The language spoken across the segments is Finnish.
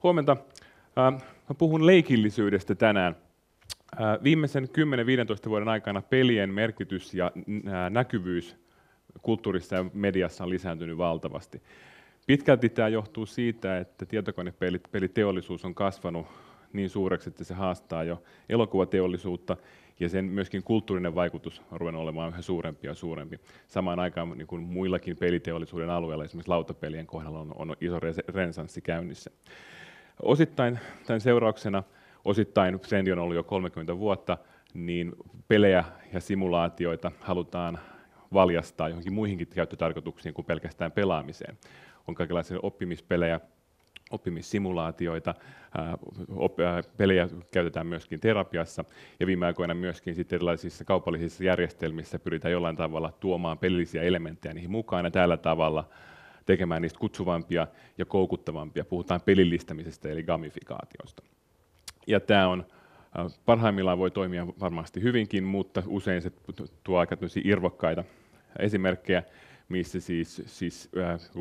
Huomenta. Mä puhun leikillisyydestä tänään. Viimeisen 10-15 vuoden aikana pelien merkitys ja näkyvyys kulttuurissa ja mediassa on lisääntynyt valtavasti. Pitkälti tämä johtuu siitä, että tietokonepeliteollisuus on kasvanut niin suureksi, että se haastaa jo elokuvateollisuutta, ja sen myöskin kulttuurinen vaikutus on ruvennut olemaan yhä suurempi ja suurempi. Samaan aikaan niin kuin muillakin peliteollisuuden alueilla, esimerkiksi lautapelien kohdalla on iso renesanssi käynnissä. Osittain tämän seurauksena, osittain trendi on ollut jo 30 vuotta, niin pelejä ja simulaatioita halutaan valjastaa johonkin muihinkin käyttötarkoituksiin kuin pelkästään pelaamiseen. On kaikenlaisia oppimispelejä, oppimissimulaatioita, pelejä käytetään myöskin terapiassa, ja viime aikoina myöskin sitten erilaisissa kaupallisissa järjestelmissä pyritään jollain tavalla tuomaan pelillisiä elementtejä niihin mukaan ja tällä tavalla tekemään niistä kutsuvampia ja koukuttavampia. Puhutaan pelillistämisestä eli gamifikaatiosta. Ja tämä on parhaimmillaan voi toimia varmasti hyvinkin, mutta usein se tuo aika irvokkaita esimerkkejä, missä siis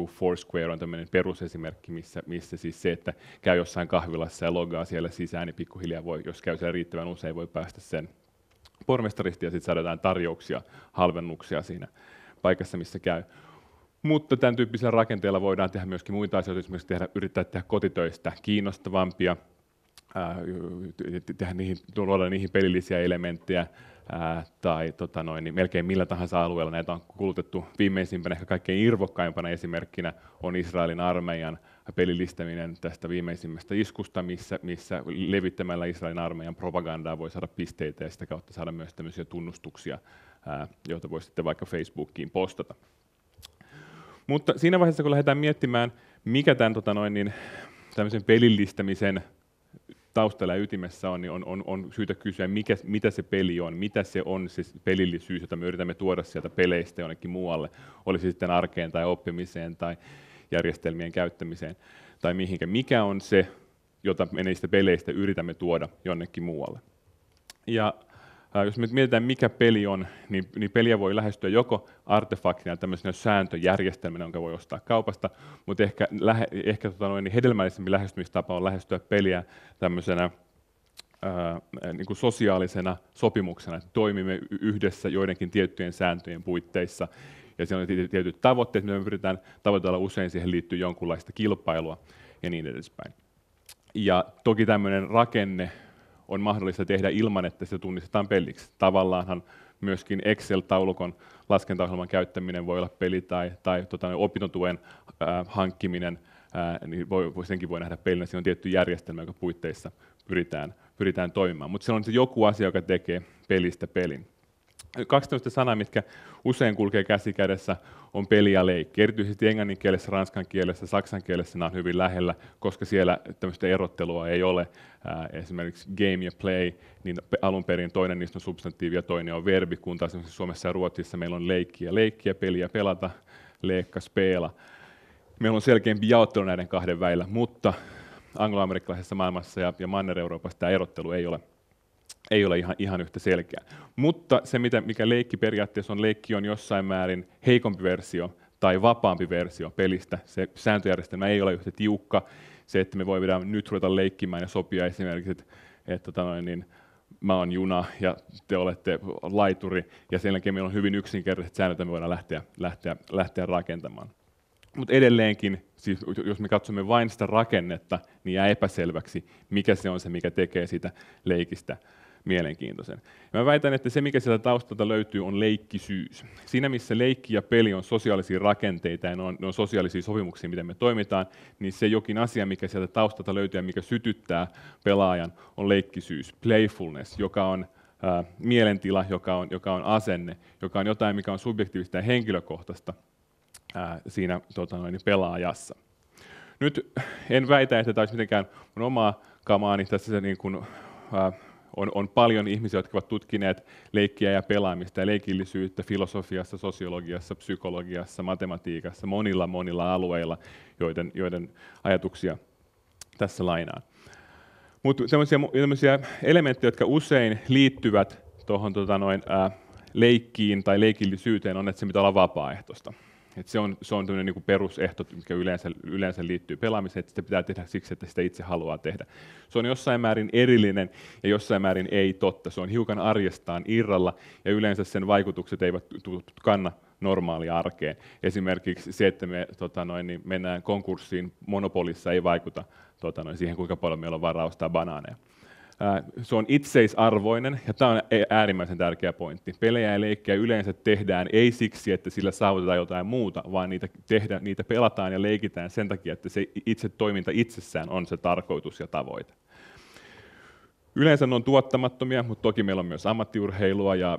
Foursquare on tämmöinen perusesimerkki, missä siis se, että käy jossain kahvilassa ja logaa siellä sisään, niin pikkuhiljaa voi, jos käy siellä riittävän usein, voi päästä sen pormestarista ja sitten saadaan tarjouksia, halvennuksia siinä paikassa, missä käy. Mutta tämän tyyppisellä rakenteella voidaan tehdä myöskin muita asioita, esimerkiksi yrittää tehdä kotitöistä kiinnostavampia, luoda niihin pelillisiä elementtejä, tai niin melkein millä tahansa alueella näitä on kulutettu. Viimeisimpänä, ehkä kaikkein irvokkaimpana esimerkkinä on Israelin armeijan pelillistäminen tästä viimeisimmästä iskusta, missä levittämällä Israelin armeijan propagandaa voi saada pisteitä ja sitä kautta saada myös tämmöisiä tunnustuksia, joita voi sitten vaikka Facebookiin postata. Mutta siinä vaiheessa, kun lähdetään miettimään, mikä tämän tämmöisen pelillistämisen taustalla ja ytimessä on, niin on syytä kysyä, mitä se peli on, mitä se on se pelillisyys, jota me yritämme tuoda sieltä peleistä jonnekin muualle, oli se sitten arkeen tai oppimiseen tai järjestelmien käyttämiseen tai mihinkä. Mikä on se, jota me niistä peleistä yritämme tuoda jonnekin muualle. Ja jos me mietitään, mikä peli on, niin peliä voi lähestyä joko artefaktina, tämmöisenä sääntöjärjestelmänä, jonka voi ostaa kaupasta, mutta ehkä hedelmällisempi lähestymistapa on lähestyä peliä tämmöisenä niin kuin sosiaalisena sopimuksena, että toimimme yhdessä joidenkin tiettyjen sääntöjen puitteissa, ja siellä on tietyt tavoitteet, mitä me pyritään tavoitella, usein siihen liittyy jonkunlaista kilpailua ja niin edespäin. Ja toki tämmöinen rakenne on mahdollista tehdä ilman, että se tunnistetaan peliksi. Tavallaanhan myöskin Excel-taulukon laskentaohjelman käyttäminen voi olla peli tai opintotuen hankkiminen, niin senkin voi nähdä pelinä. Siinä on tietty järjestelmä, joka puitteissa pyritään toimimaan. Mutta se on se joku asia, joka tekee pelistä pelin. 12 sanaa, mitkä usein kulkee käsi kädessä, on peli ja leikki. Erityisesti englannin kielessä, ranskan kielessä, saksan kielessä nämä on hyvin lähellä, koska siellä tämmöistä erottelua ei ole. Esimerkiksi game ja play, niin alun perin toinen niistä on substantiivi ja toinen on verbi, kun taas Suomessa ja Ruotsissa meillä on leikki ja peli ja pelata, leekka, speela. Meillä on selkeämpi jaottelu näiden kahden välillä, mutta angloamerikkalaisessa maailmassa ja Manner-Euroopassa tämä erottelu ei ole ihan yhtä selkeä. Mutta se, mikä leikki periaatteessa on, leikki on jossain määrin heikompi versio tai vapaampi versio pelistä. Se sääntöjärjestelmä ei ole yhtä tiukka. Se, että me voidaan nyt ruveta leikkimään ja sopia esimerkiksi, että mä oon juna ja te olette laituri, ja sen jälkeen meillä on hyvin yksinkertaiset säännöt, me voidaan lähteä rakentamaan. Mutta edelleenkin, siis jos me katsomme vain sitä rakennetta, niin jää epäselväksi, mikä se on se, mikä tekee sitä leikistä mielenkiintoisen. Ja mä väitän, että se, mikä sieltä taustalta löytyy, on leikkisyys. Siinä, missä leikki ja peli on sosiaalisia rakenteita ja ne on sosiaalisia sopimuksia, miten me toimitaan, niin se jokin asia, mikä sieltä taustalta löytyy ja mikä sytyttää pelaajan, on leikkisyys, playfulness, joka on mielentila, joka on asenne, joka on jotain, mikä on subjektiivista ja henkilökohtaista siinä pelaajassa. Nyt en väitä, että tämä olisi mitenkään mun omaa kamaani. Tässä se on paljon ihmisiä, jotka ovat tutkineet leikkiä ja pelaamista ja leikillisyyttä filosofiassa, sosiologiassa, psykologiassa, matematiikassa, monilla alueilla, joiden ajatuksia tässä lainaan. Mutta sellaisia elementtejä, jotka usein liittyvät tuohon leikkiin tai leikillisyyteen, on, että se pitää olla vapaaehtoista. Et se on tämmöinen niin perusehto, mikä yleensä liittyy pelaamiseen, että sitä pitää tehdä siksi, että sitä itse haluaa tehdä. Se on jossain määrin erillinen ja jossain määrin ei totta. Se on hiukan arjestaan irralla ja yleensä sen vaikutukset eivät kanna normaalia arkeen. Esimerkiksi se, että me niin mennään konkurssiin monopolissa, ei vaikuta siihen, kuinka paljon meillä on varaa ostaa banaaneja. Se on itseisarvoinen, ja tämä on äärimmäisen tärkeä pointti. Pelejä ja leikkejä yleensä tehdään ei siksi, että sillä saavutetaan jotain muuta, vaan niitä pelataan ja leikitään sen takia, että se itse toiminta itsessään on se tarkoitus ja tavoite. Yleensä ne on tuottamattomia, mutta toki meillä on myös ammattiurheilua ja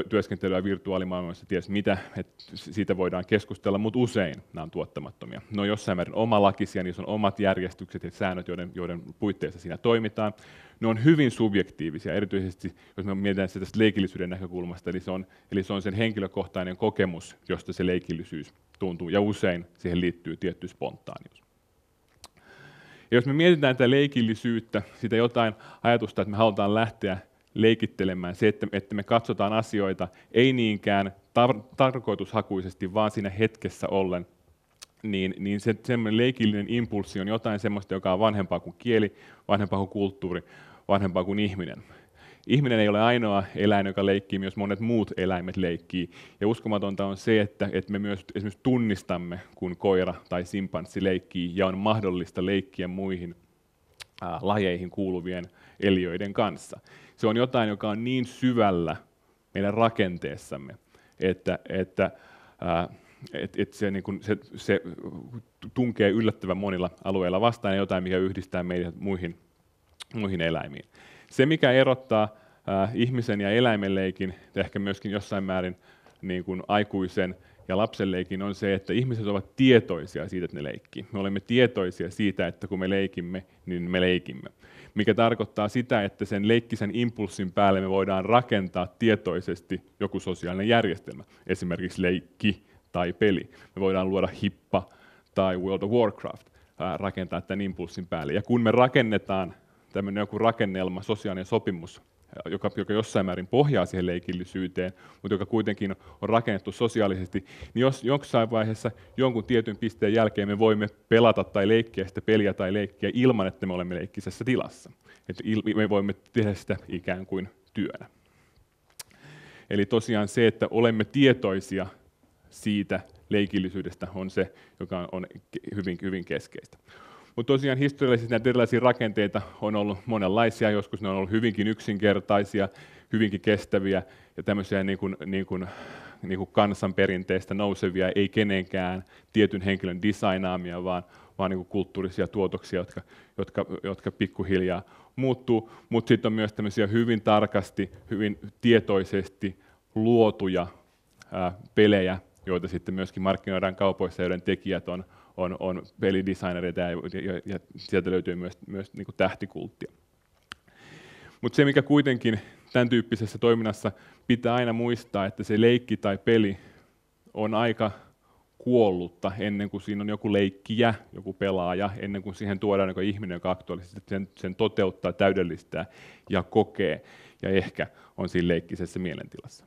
työskentelyä virtuaalimaailmassa, ties mitä, että siitä voidaan keskustella, mutta usein nämä on tuottamattomia. Ne on jossain määrin omalakisia, niissä on omat järjestykset ja säännöt, joiden puitteissa siinä toimitaan. Ne on hyvin subjektiivisia, erityisesti jos me mietitään sitä tästä leikillisyyden näkökulmasta, eli se on sen henkilökohtainen kokemus, josta se leikillisyys tuntuu, ja usein siihen liittyy tietty spontaanius. Ja jos me mietitään tätä leikillisyyttä, sitä jotain ajatusta, että me halutaan lähteä leikittelemään, se, että me katsotaan asioita ei niinkään tarkoitushakuisesti, vaan siinä hetkessä ollen, niin se semmoinen leikillinen impulssi on jotain semmoista, joka on vanhempaa kuin kieli, vanhempaa kuin kulttuuri, vanhempaa kuin ihminen. Ihminen ei ole ainoa eläin, joka leikkii, myös monet muut eläimet leikkii. Ja uskomatonta on se, että me myös esimerkiksi tunnistamme, kun koira tai simpanssi leikkii, ja on mahdollista leikkiä muihin lajeihin kuuluvien eliöiden kanssa. Se on jotain, joka on niin syvällä meidän rakenteessamme, että se tunkee yllättävän monilla alueilla vastaan, ja jotain, mikä yhdistää meidät muihin eläimiin. Se, mikä erottaa ihmisen ja eläimen leikin, ja ehkä myöskin jossain määrin niin kuin aikuisen ja lapsen leikin, on se, että ihmiset ovat tietoisia siitä, että ne leikkii. Me olemme tietoisia siitä, että kun me leikimme, niin me leikimme. Mikä tarkoittaa sitä, että sen leikkisen impulssin päälle me voidaan rakentaa tietoisesti joku sosiaalinen järjestelmä, esimerkiksi leikki tai peli. Me voidaan luoda hippa tai World of Warcraft, rakentaa tämän impulssin päälle. Ja kun me rakennetaan tämmöinen joku rakennelma, sosiaalinen sopimus, joka jossain määrin pohjaa siihen leikillisyyteen, mutta joka kuitenkin on rakennettu sosiaalisesti, niin jos jossain vaiheessa jonkun tietyn pisteen jälkeen me voimme pelata tai leikkiä sitä peliä tai leikkiä ilman, että me olemme leikkisessä tilassa. Että me voimme tehdä sitä ikään kuin työnä. Eli tosiaan se, että olemme tietoisia siitä leikillisyydestä, on se, joka on hyvin, hyvin keskeistä. Mutta tosiaan historiallisesti näitä erilaisia rakenteita on ollut monenlaisia, joskus ne on ollut hyvinkin yksinkertaisia, hyvinkin kestäviä ja tämmöisiä niin kuin kansanperinteestä nousevia, ei kenenkään tietyn henkilön designaamia, vaan niin kuin kulttuurisia tuotoksia, jotka pikkuhiljaa muuttuu. Mutta sitten on myös tämmöisiä hyvin tarkasti, hyvin tietoisesti luotuja pelejä, joita sitten myöskin markkinoidaan kaupoissa, joiden tekijät on pelidesignereita ja sieltä löytyy myös niin kuin tähtikulttia. Mutta se, mikä kuitenkin tämän tyyppisessä toiminnassa pitää aina muistaa, että se leikki tai peli on aika kuollutta ennen kuin siinä on joku leikkijä, joku pelaaja, ennen kuin siihen tuodaan joku ihminen, joka aktuaalisesti sen toteuttaa, täydellistää ja kokee ja ehkä on siinä leikkisessä mielentilassa.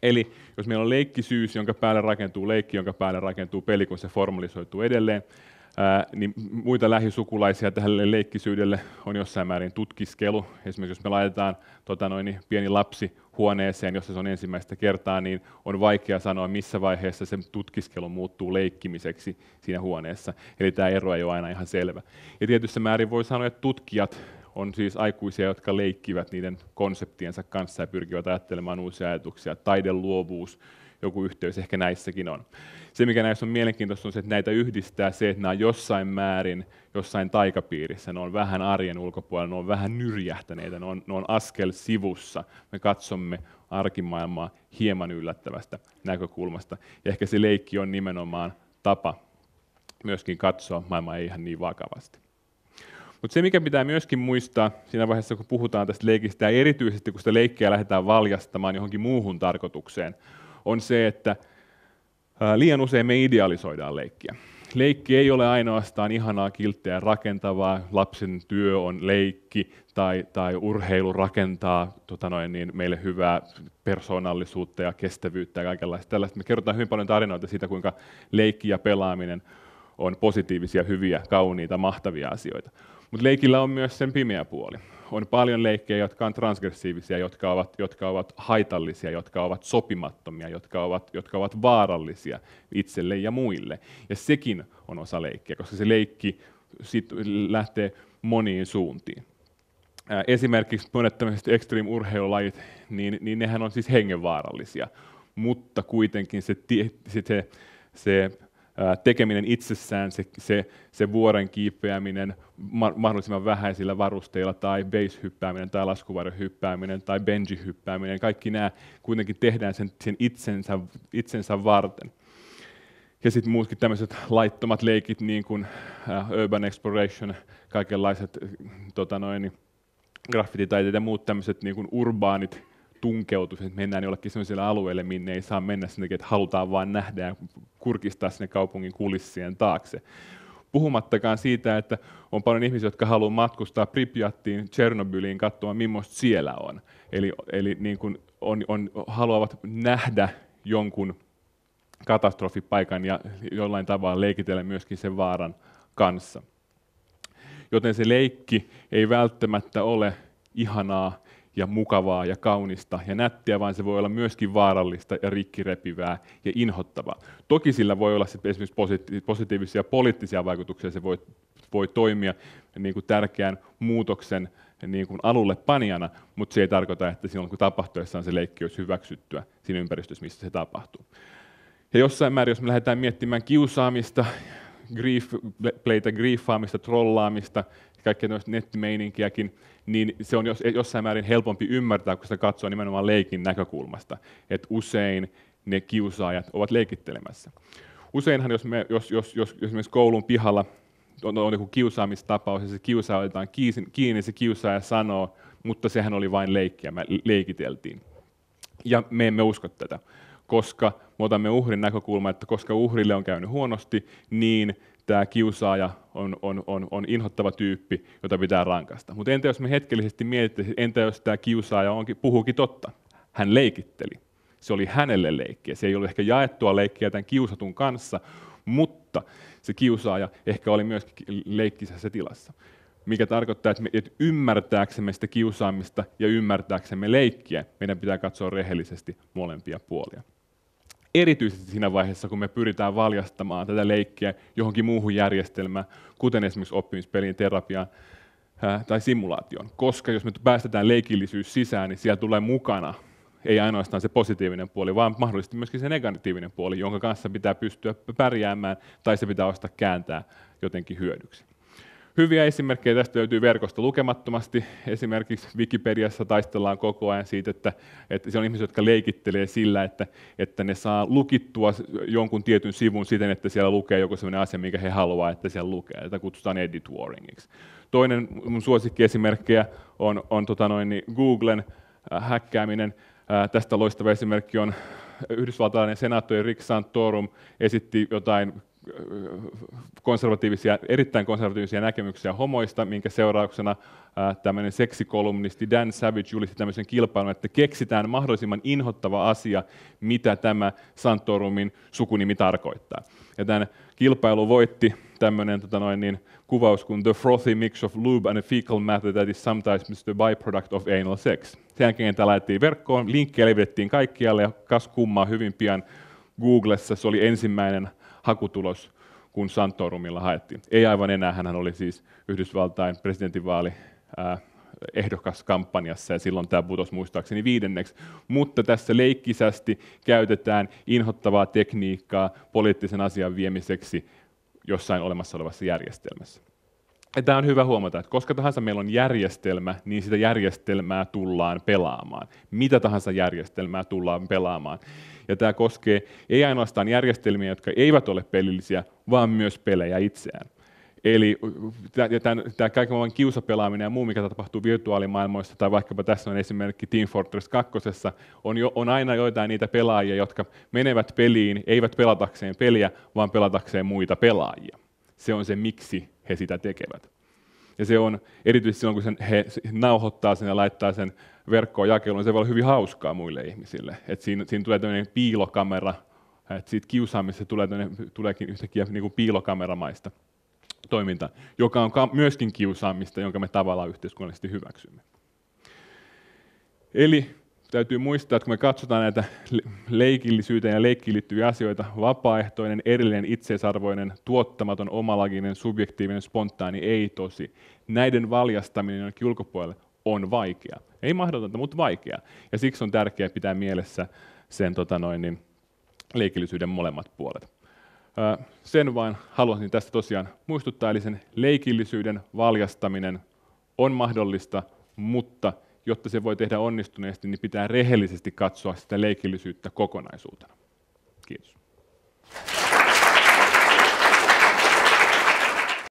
Eli jos meillä on leikkisyys, jonka päälle rakentuu leikki, jonka päälle rakentuu peli, kun se formalisoituu edelleen, niin muita lähisukulaisia tälle leikkisyydelle on jossain määrin tutkiskelu. Esimerkiksi jos me laitetaan pieni lapsi huoneeseen, jossa se on ensimmäistä kertaa, niin on vaikea sanoa, missä vaiheessa se tutkiskelu muuttuu leikkimiseksi siinä huoneessa. Eli tämä ero ei ole aina ihan selvä. Ja tietyssä määrin voi sanoa, että tutkijat on siis aikuisia, jotka leikkivät niiden konseptiensa kanssa ja pyrkivät ajattelemaan uusia ajatuksia. Taideluovuus, joku yhteys ehkä näissäkin on. Se, mikä näissä on mielenkiintoista, on se, että näitä yhdistää se, että nämä on jossain määrin, jossain taikapiirissä, ne on vähän arjen ulkopuolella, ne on vähän nyrjähtäneitä, ne on askel sivussa. Me katsomme arkimaailmaa hieman yllättävästä näkökulmasta. Ja ehkä se leikki on nimenomaan tapa myöskin katsoa maailmaa ei ihan niin vakavasti. Mutta se, mikä pitää myöskin muistaa siinä vaiheessa, kun puhutaan tästä leikistä, ja erityisesti kun sitä leikkiä lähdetään valjastamaan johonkin muuhun tarkoitukseen, on se, että liian usein me idealisoidaan leikkiä. leikki ei ole ainoastaan ihanaa, kilttiä ja rakentavaa, lapsen työ on leikki tai urheilu rakentaa meille hyvää persoonallisuutta ja kestävyyttä ja kaikenlaista tällaista. Me kerrotaan hyvin paljon tarinoita siitä, kuinka leikki ja pelaaminen on positiivisia, hyviä, kauniita, mahtavia asioita. Mutta leikillä on myös sen pimeä puoli. On paljon leikkejä, jotka on transgressiivisia, jotka ovat haitallisia, jotka ovat sopimattomia, jotka ovat vaarallisia itselle ja muille. Ja sekin on osa leikkiä, koska se leikki lähtee moniin suuntiin. Esimerkiksi monet tämmöiset extreme-urheilulajit, niin nehän on siis hengenvaarallisia, mutta kuitenkin se tekeminen itsessään, se vuoren kiipeäminen mahdollisimman vähäisillä varusteilla tai base-hyppääminen tai laskuvarjohyppääminen tai benji-hyppääminen, kaikki nämä kuitenkin tehdään sen itsensä varten. Ja sitten muutkin tämmöiset laittomat leikit, niin kuin urban exploration, kaikenlaiset graffititaiteet ja muut tämmöiset niin kuin urbaanit tunkeutus, että mennään jollekin sellaiselle alueelle, minne ei saa mennä sen takia, että halutaan vaan nähdä ja kurkistaa sinne kaupungin kulissien taakse. Puhumattakaan siitä, että on paljon ihmisiä, jotka haluaa matkustaa Pripyattiin, Tchernobyliin katsomaan, millaista siellä on. Eli niin kuin haluavat nähdä jonkun katastrofipaikan ja jollain tavalla leikitellä myöskin sen vaaran kanssa. Joten se leikki ei välttämättä ole ihanaa ja mukavaa ja kaunista ja nättiä, vaan se voi olla myöskin vaarallista ja rikkirepivää ja inhottavaa. Toki sillä voi olla esimerkiksi positiivisia poliittisia vaikutuksia, se voi toimia niin kuin tärkeän muutoksen niin kuin alulle panijana, mutta se ei tarkoita, että silloin kun tapahtuessaan se leikki olisi hyväksyttyä siinä ympäristössä, missä se tapahtuu. Ja jossain määrin, jos me lähdetään miettimään kiusaamista, playtä, griefaamista, trollaamista, kaikkea noista nettimeininkiäkin, niin se on jossain määrin helpompi ymmärtää, kun sitä katsoo nimenomaan leikin näkökulmasta, että usein ne kiusaajat ovat leikittelemässä. Useinhan, jos esimerkiksi koulun pihalla on joku kiusaamistapaus ja se kiusaaja otetaan kiinni, se kiusaaja sanoo, mutta sehän oli vain leikkiä, me leikiteltiin. Ja me emme usko tätä, koska me otamme uhrin näkökulma, että koska uhrille on käynyt huonosti, niin tämä kiusaaja on inhottava tyyppi, jota pitää rankaista. Mutta entä jos me hetkellisesti mietittäisiin, entä jos tämä kiusaaja puhuukin totta? Hän leikitteli. Se oli hänelle leikkiä. Se ei ollut ehkä jaettua leikkiä tämän kiusatun kanssa, mutta se kiusaaja ehkä oli myöskin leikkisessä tilassa. Mikä tarkoittaa, että ymmärtääksemme sitä kiusaamista ja ymmärtääksemme leikkiä, meidän pitää katsoa rehellisesti molempia puolia. Erityisesti siinä vaiheessa, kun me pyritään valjastamaan tätä leikkiä johonkin muuhun järjestelmään, kuten esimerkiksi oppimispeliin, terapiaan tai simulaatioon. Koska jos me päästetään leikillisyys sisään, niin siellä tulee mukana ei ainoastaan se positiivinen puoli, vaan mahdollisesti myöskin se negatiivinen puoli, jonka kanssa pitää pystyä pärjäämään tai se pitää osata kääntää jotenkin hyödyksi. Hyviä esimerkkejä tästä löytyy verkosta lukemattomasti. Esimerkiksi Wikipediassa taistellaan koko ajan siitä, että se on ihmisiä, jotka leikittelee sillä, että ne saa lukittua jonkun tietyn sivun siten, että siellä lukee joku sellainen asia, mikä he haluaa, että siellä lukee. Tätä kutsutaan edit warningiksi. Toinen mun suosikkiesimerkkejä on Googlen häkkääminen. Tästä loistava esimerkki on yhdysvaltalainen senaattori Rick Santorum esitti jotain erittäin konservatiivisia näkemyksiä homoista, minkä seurauksena tämmöinen seksikolumnisti Dan Savage julisti tämmöisen kilpailun, että keksitään mahdollisimman inhottava asia, mitä tämä Santorumin sukunimi tarkoittaa. Ja tämän kilpailu voitti tämmöinen kuvaus kuin the frothy mix of lube and a fecal matter that is sometimes the byproduct of anal sex. Sen jälkeen tämä laitettiin verkkoon, linkkejä levitettiin kaikkialle ja kas kummaa hyvin pian Googlessa se oli ensimmäinen hakutulos, kun Santorumilla haettiin. Ei aivan enää, hän oli siis Yhdysvaltain presidentinvaali ehdokaskampanjassa ja silloin tämä putosi muistaakseni 5. Mutta tässä leikkisästi käytetään inhottavaa tekniikkaa poliittisen asian viemiseksi jossain olemassa olevassa järjestelmässä. Ja tämä on hyvä huomata, että koska tahansa meillä on järjestelmä, niin sitä järjestelmää tullaan pelaamaan. Mitä tahansa järjestelmää tullaan pelaamaan. Ja tämä koskee ei ainoastaan järjestelmiä, jotka eivät ole pelillisiä, vaan myös pelejä itseään. Eli tämä kaiken maailman kiusapelaaminen ja muu, mikä tapahtuu virtuaalimaailmoissa, tai vaikkapa tässä on esimerkki Team Fortress 2, on aina joitain niitä pelaajia, jotka menevät peliin, eivät pelatakseen peliä, vaan pelatakseen muita pelaajia. Se on se, miksi he sitä tekevät. Ja se on erityisesti silloin, kun he nauhoittaa sen ja laittaa sen verkkoon jakeluun, se voi olla hyvin hauskaa muille ihmisille. Et siinä tulee tämmöinen piilokamera, että siitä kiusaamisesta tuleekin yhtäkkiä niin kuin piilokameramaista toiminta, joka on myöskin kiusaamista, jonka me tavallaan yhteiskunnallisesti hyväksymme. Eli täytyy muistaa, että kun me katsotaan näitä leikillisyyteen ja leikkiin liittyviä asioita, vapaaehtoinen, erillinen, itseisarvoinen, tuottamaton, omalaginen, subjektiivinen, spontaani, ei tosi. Näiden valjastaminen jonnekin ulkopuolelle on vaikea. Ei mahdotonta, mutta vaikea. Ja siksi on tärkeää pitää mielessä sen leikillisyyden molemmat puolet. Sen vain haluaisin tästä tosiaan muistuttaa, eli sen leikillisyyden valjastaminen on mahdollista, mutta jotta se voi tehdä onnistuneesti, niin pitää rehellisesti katsoa sitä leikillisyyttä kokonaisuutena. Kiitos.